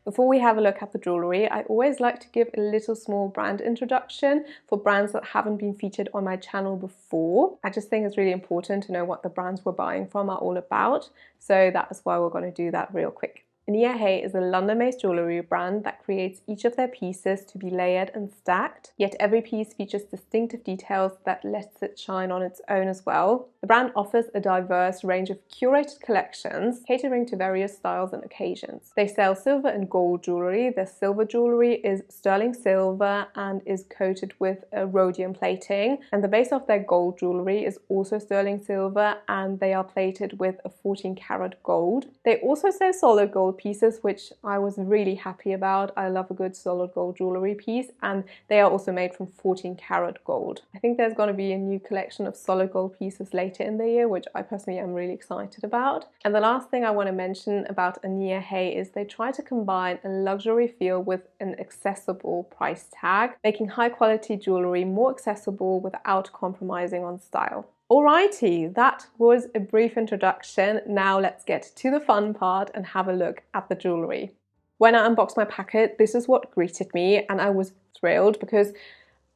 Before we have a look at the jewellery, I always like to give a little small brand introduction for brands that haven't been featured on my channel before. I just think it's really important to know what the brands we're buying from are all about, so that is why we're going to do that real quick. ANIA HAIE is a London-based jewellery brand that creates each of their pieces to be layered and stacked, yet every piece features distinctive details that lets it shine on its own as well. The brand offers a diverse range of curated collections, catering to various styles and occasions. They sell silver and gold jewellery. Their silver jewellery is sterling silver and is coated with a rhodium plating, and the base of their gold jewellery is also sterling silver and they are plated with a 14-karat gold. They also sell solid gold pieces, which I was really happy about. I love a good solid gold jewellery piece, and they are also made from 14-karat gold. I think there's going to be a new collection of solid gold pieces later in the year, which I personally am really excited about. And the last thing I want to mention about ANIA HAIE is they try to combine a luxury feel with an accessible price tag, making high quality jewellery more accessible without compromising on style. Alrighty, that was a brief introduction. Now let's get to the fun part and have a look at the jewellery. When I unboxed my packet, this is what greeted me, and I was thrilled because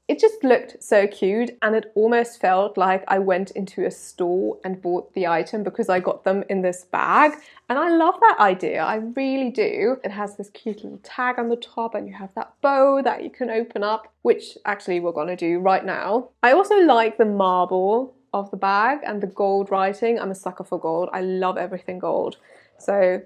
it just looked so cute and it almost felt like I went into a store and bought the item because I got them in this bag. And I love that idea, I really do. It has this cute little tag on the top and you have that bow that you can open up, which actually we're gonna do right now. I also like the marble of the bag and the gold writing. I'm a sucker for gold. I love everything gold. So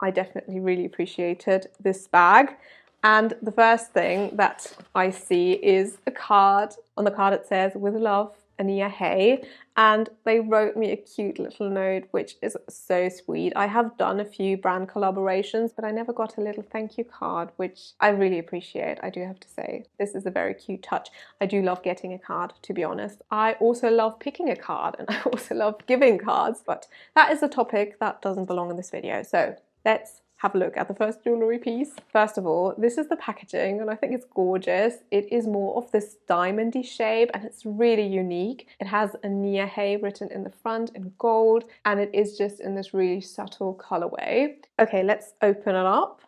I definitely really appreciated this bag. And the first thing that I see is a card. On the card it says, "With love, ANIA HAIE," and they wrote me a cute little note, which is so sweet. I have done a few brand collaborations, but I never got a little thank you card, which I really appreciate, I do have to say. This is a very cute touch. I do love getting a card, to be honest. I also love picking a card, and I also love giving cards, but that is a topic that doesn't belong in this video. So let's have a look at the first jewellery piece. First of all, this is the packaging and I think it's gorgeous. It is more of this diamondy shape and it's really unique. It has ANIA HAIE written in the front in gold and it is just in this really subtle colorway. Okay, let's open it up.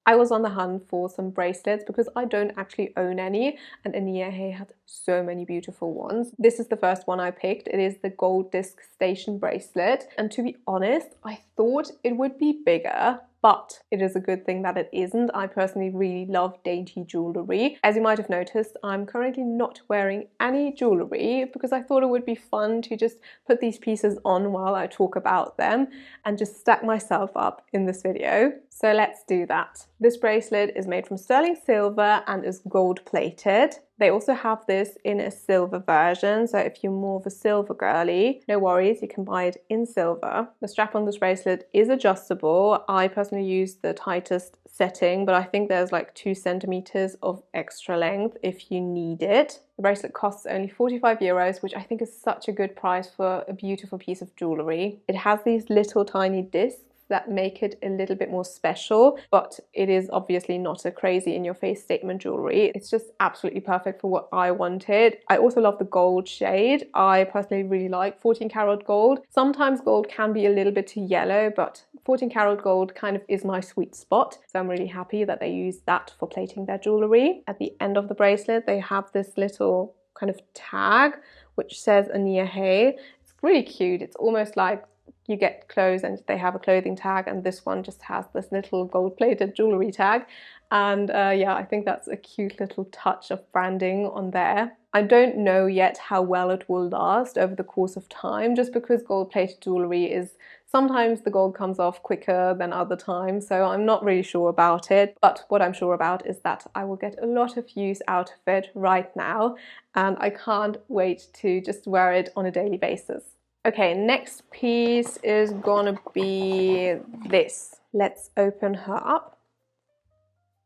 I was on the hunt for some bracelets because I don't actually own any, and ANIA HAIE had so many beautiful ones. This is the first one I picked. It is the gold disc station bracelet, and to be honest, I thought it would be bigger, but it is a good thing that it isn't. I personally really love dainty jewellery. As you might have noticed, I'm currently not wearing any jewellery because I thought it would be fun to just put these pieces on while I talk about them and just stack myself up in this video. So let's do that. This bracelet is made from sterling silver and is gold plated. They also have this in a silver version, so if you're more of a silver girly, no worries, you can buy it in silver. The strap on this bracelet is adjustable. I personally use the tightest setting, but I think there's like 2 centimeters of extra length if you need it. The bracelet costs only 45 euros, which I think is such a good price for a beautiful piece of jewellery. It has these little tiny discs that make it a little bit more special, but it is obviously not a crazy in your face statement jewelry. It's just absolutely perfect for what I wanted. I also love the gold shade. I personally really like 14-karat gold. Sometimes gold can be a little bit too yellow, but 14-karat gold kind of is my sweet spot. So I'm really happy that they use that for plating their jewelry. At the end of the bracelet, they have this little kind of tag which says ANIA HAIE. It's really cute. It's almost like you get clothes and they have a clothing tag, and this one just has this little gold-plated jewellery tag. And yeah, I think that's a cute little touch of branding on there. I don't know yet how well it will last over the course of time, just because gold-plated jewellery is sometimes the gold comes off quicker than other times, so I'm not really sure about it. But what I'm sure about is that I will get a lot of use out of it right now, and I can't wait to just wear it on a daily basis. Okay, next piece is gonna be this. Let's open her up.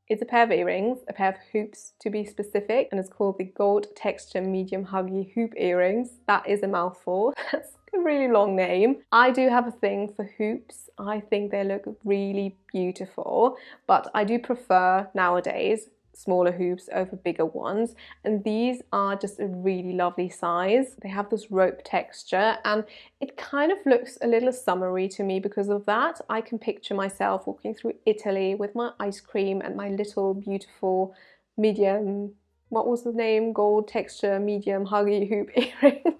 It's a pair of earrings, a pair of hoops to be specific, and it's called the Gold Texture Medium Huggy Hoop Earrings. That is a mouthful. That's a really long name. I do have a thing for hoops. I think they look really beautiful, but I do prefer nowadays smaller hoops over bigger ones, and these are just a really lovely size. They have this rope texture and it kind of looks a little summery to me because of that. I can picture myself walking through Italy with my ice cream and my little beautiful medium, what was the name, gold texture medium huggy hoop earrings.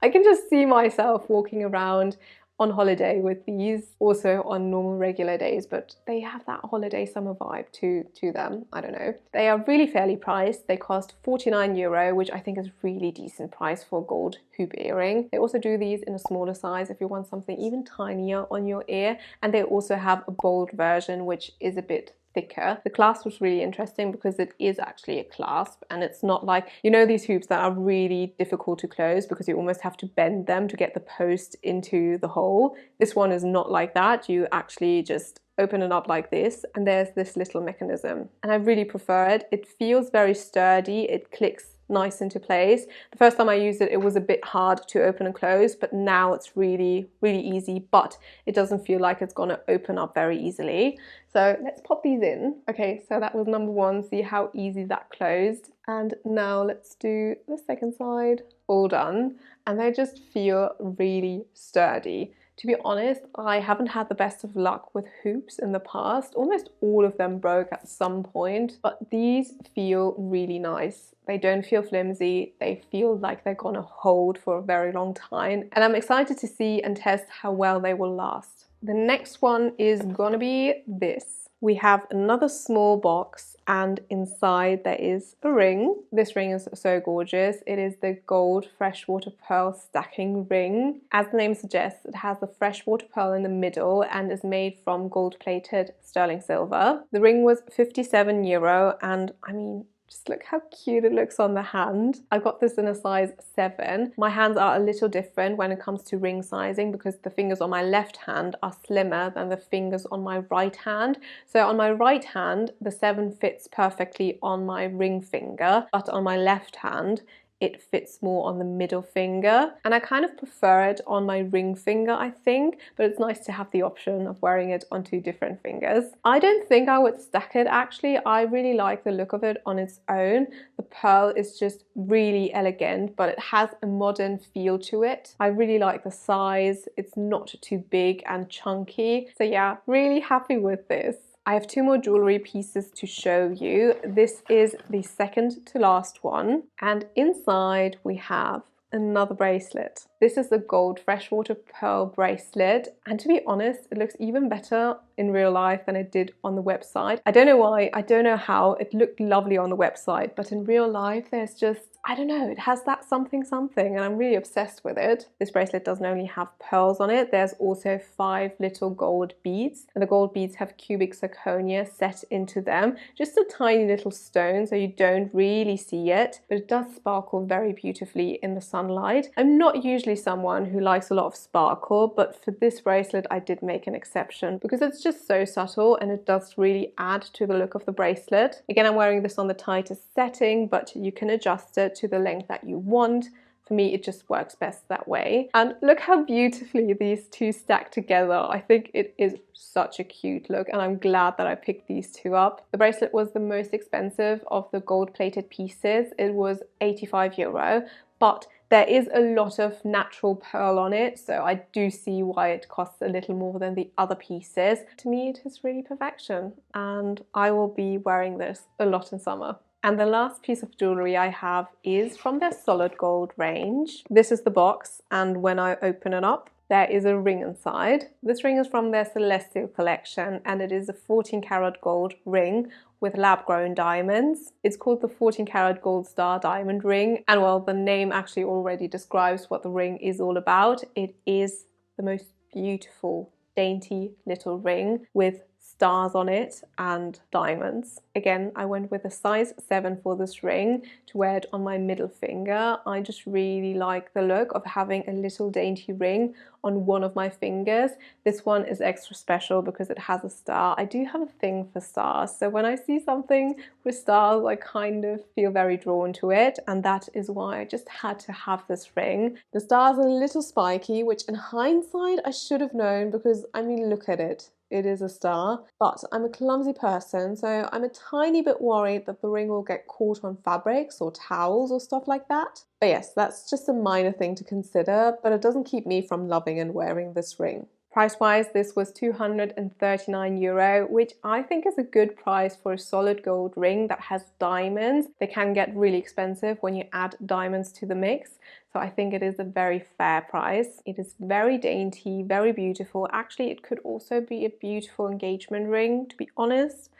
I can just see myself walking around on holiday with these, also on normal regular days, but they have that holiday summer vibe to them. I don't know. They are really fairly priced. They cost €49, which I think is really decent price for a gold hoop earring. They also do these in a smaller size if you want something even tinier on your ear, and they also have a bold version which is a bit thicker. The clasp was really interesting because it is actually a clasp, and it's not like, you know, these hoops that are really difficult to close because you almost have to bend them to get the post into the hole. This one is not like that. You actually just open it up like this and there's this little mechanism, and I really prefer it. It feels very sturdy. It clicks nice into place. The first time I used it, it was a bit hard to open and close, but now it's really easy, but it doesn't feel like it's gonna open up very easily. So let's pop these in. Okay, so that was number one. See how easy that closed. And now let's do the second side. All done. And they just feel really sturdy. To be honest, I haven't had the best of luck with hoops in the past. Almost all of them broke at some point, but these feel really nice. They don't feel flimsy. They feel like they're gonna hold for a very long time. And I'm excited to see and test how well they will last. The next one is gonna be this. We have another small box, and inside there is a ring. This ring is so gorgeous. It is the gold freshwater pearl stacking ring. As the name suggests, it has the freshwater pearl in the middle and is made from gold-plated sterling silver. The ring was €57, and I mean, just look how cute it looks on the hand. I got this in a size 7. My hands are a little different when it comes to ring sizing because the fingers on my left hand are slimmer than the fingers on my right hand. So on my right hand, the 7 fits perfectly on my ring finger, but on my left hand, it fits more on the middle finger, and I kind of prefer it on my ring finger, I think, but it's nice to have the option of wearing it on 2 different fingers. I don't think I would stack it actually. I really like the look of it on its own. The pearl is just really elegant, but it has a modern feel to it. I really like the size. It's not too big and chunky. So yeah, really happy with this. I have 2 more jewellery pieces to show you. This is the second to last one, and inside we have another bracelet. This is the gold freshwater pearl bracelet, and to be honest, it looks even better in real life than it did on the website. I don't know why, I don't know how. It looked lovely on the website, but in real life there's just, I don't know, it has that something, and I'm really obsessed with it. This bracelet doesn't only have pearls on it, there's also 5 little gold beads, and the gold beads have cubic zirconia set into them. Just a tiny little stone, so you don't really see it, but it does sparkle very beautifully in the sunlight. I'm not usually someone who likes a lot of sparkle, but for this bracelet I did make an exception because it's just so subtle and it does really add to the look of the bracelet. Again, I'm wearing this on the tightest setting, but you can adjust it to the length that you want. For me, it just works best that way. And look how beautifully these 2 stack together. I think it is such a cute look, and I'm glad that I picked these 2 up. The bracelet was the most expensive of the gold-plated pieces. It was €85, but there is a lot of natural pearl on it, so I do see why it costs a little more than the other pieces. To me, it is really perfection, and I will be wearing this a lot in summer. And the last piece of jewellery I have is from their solid gold range. This is the box, and when I open it up, there is a ring inside. This ring is from their Celestial collection, and it is a 14 karat gold ring with lab-grown diamonds. It's called the 14 karat gold star diamond ring, and well, the name actually already describes what the ring is all about. It is the most beautiful, dainty little ring with stars on it and diamonds. Again, I went with a size 7 for this ring to wear it on my middle finger. I just really like the look of having a little dainty ring on one of my fingers. This one is extra special because it has a star. I do have a thing for stars, so when I see something with stars, I kind of feel very drawn to it, and that is why I just had to have this ring. The stars are a little spiky, which in hindsight I should have known because, I mean, look at it. it is a star. But I'm a clumsy person, so I'm a tiny bit worried that the ring will get caught on fabrics or towels or stuff like that. But yes, that's just a minor thing to consider, but it doesn't keep me from loving and wearing this ring. Price-wise, this was €239, which I think is a good price for a solid gold ring that has diamonds. They can get really expensive when you add diamonds to the mix, so I think it is a very fair price. It is very dainty, very beautiful. Actually, it could also be a beautiful engagement ring, to be honest.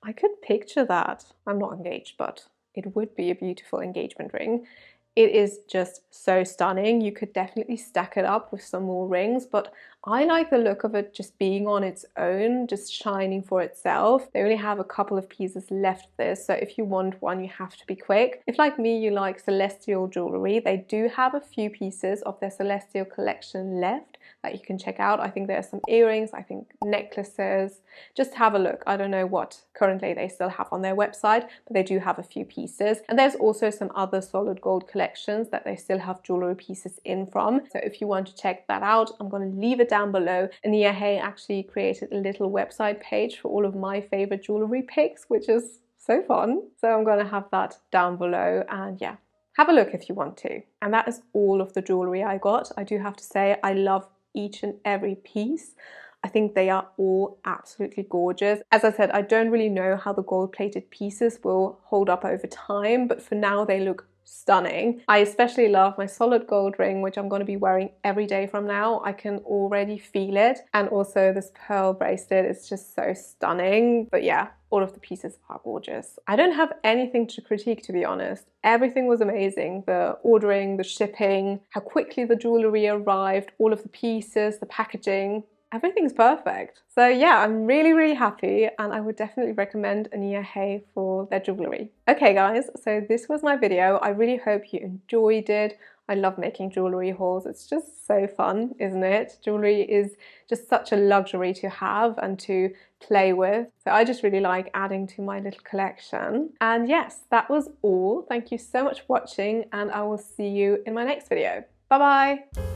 I could picture that. I'm not engaged, but it would be a beautiful engagement ring. It is just so stunning. You could definitely stack it up with some more rings, but I like the look of it just being on its own, just shining for itself. They only have a couple of pieces left of this, so if you want one, you have to be quick. If like me, you like celestial jewelry, they do have a few pieces of their celestial collection left that you can check out. I think there are some earrings, I think necklaces. Just have a look. I don't know what currently they still have on their website, but they do have a few pieces. And there's also some other solid gold collections that they still have jewelry pieces in from. So if you want to check that out, I'm going to leave it down below. ANIA HAIE actually created a little website page for all of my favorite jewelry picks, which is so fun. So I'm going to have that down below, and yeah, have a look if you want to. And that is all of the jewelry I got. I do have to say, I love each and every piece. I think they are all absolutely gorgeous. As I said, I don't really know how the gold-plated pieces will hold up over time, but for now they look stunning. I especially love my solid gold ring, which I'm going to be wearing every day from now. I can already feel it. And also this pearl bracelet is just so stunning. But yeah, all of the pieces are gorgeous. I don't have anything to critique, to be honest. Everything was amazing. The ordering, the shipping, how quickly the jewelry arrived, all of the pieces, the packaging. Everything's perfect. So yeah, I'm really, really happy, and I would definitely recommend ANIA HAIE for their jewelry. Okay guys, so this was my video. I really hope you enjoyed it. I love making jewelry hauls. It's just so fun, isn't it? Jewelry is just such a luxury to have and to play with. So I just really like adding to my little collection. And yes, that was all. Thank you so much for watching, and I will see you in my next video. Bye bye.